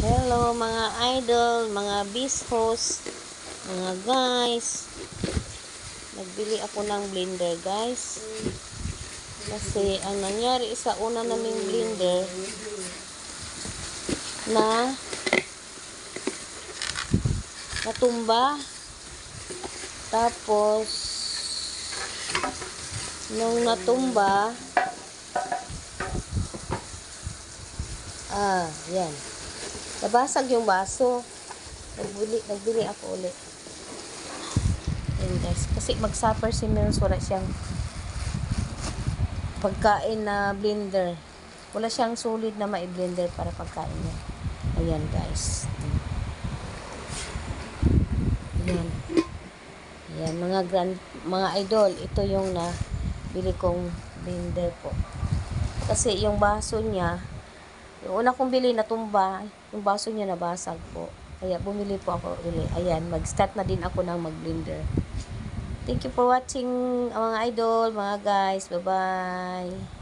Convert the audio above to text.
Hello mga idol, mga host, mga guys. Nagbili ako ng blender guys. Kasi ang nangyari sa una naming blender na natumba. Tapos nung natumba, yan. Nabasag yung baso. Nagbili ako ulit. Ayan guys. Kasi mag-suffer si Mills. Wala siyang pagkain na blender. Wala siyang solid na ma-blender para pagkain niya. Ayan guys. Ayan. Ayan mga idol. Ito yung bili kong blender po. Kasi yung baso niya, yung una kong bili natumba, yung baso niya nabasag po. Kaya bumili po ako ulit. Ayan, mag-start na din ako ng mag-blender. Thank you for watching mga idol, mga guys. Bye-bye.